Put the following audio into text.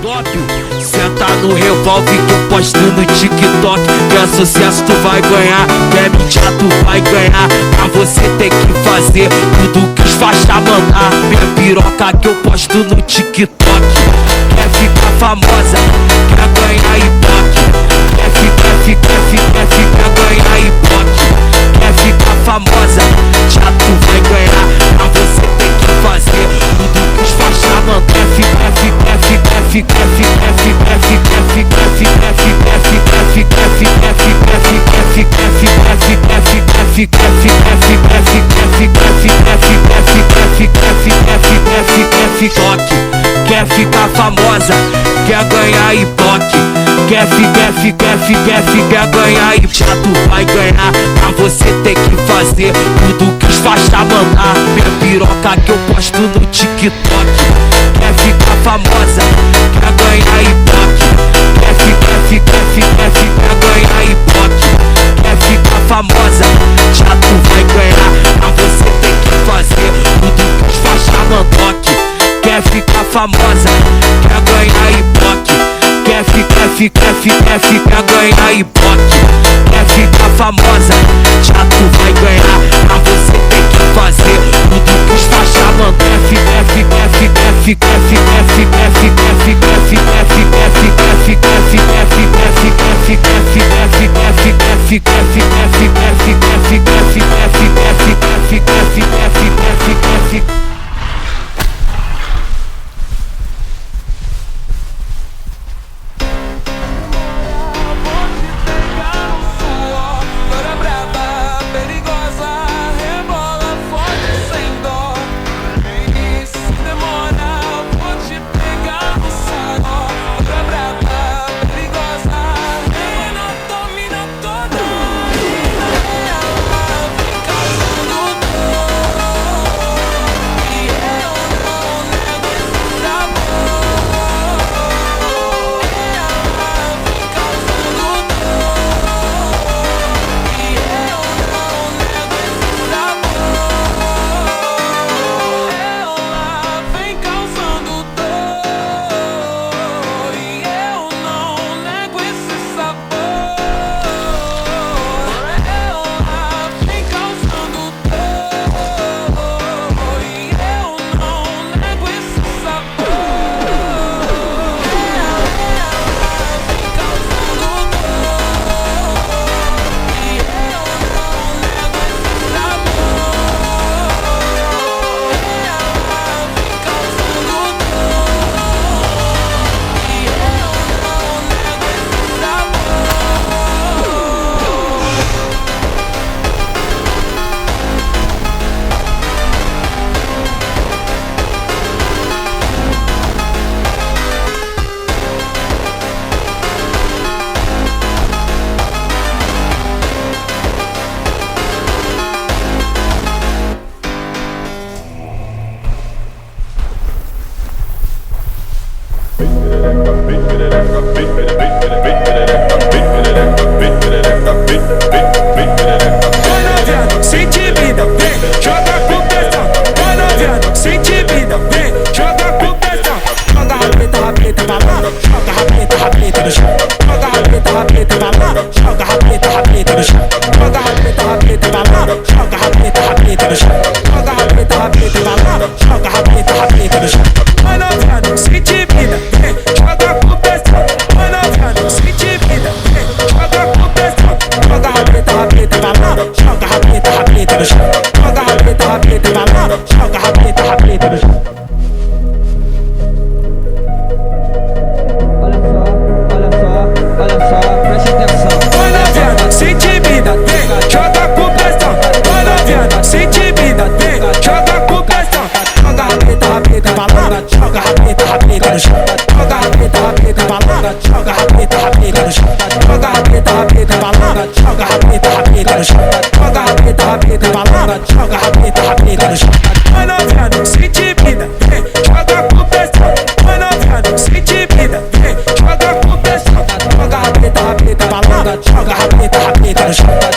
Tóquio, senta no revólver que eu posto no TikTok. Quer sucesso tu vai ganhar, quer mídia tu vai ganhar. Pra você tem que fazer tudo que os faixa mandar. Minha piroca que eu posto no TikTok. Quer ficar famosa, quer ganhar ibope. Quer ganhar ibope. Quer ficar famosa, já tu vai ganhar. Pra você tem que fazer tudo que os faixa mandar. Quer ficar famosa, quer ganhar ibope. Quer ganhar e já tu vai ganhar. Pra você tem que fazer tudo que os faixa mandar. Minha piroca que eu posto no TikTok. Quer ficar famosa, quer ganhar ibope. Quer ganhar ibope. Quer ficar famosa, já tu vai ganhar. Pra você tem que fazer tudo que os faixa mandar. Quer ficar famosa, quer ganhar ibope. Quer ganhar ibope. Quer ficar famosa, já tu vai ganhar. Pra você tem que fazer tudo que os faixa mandar. Joga a rabeta no chão.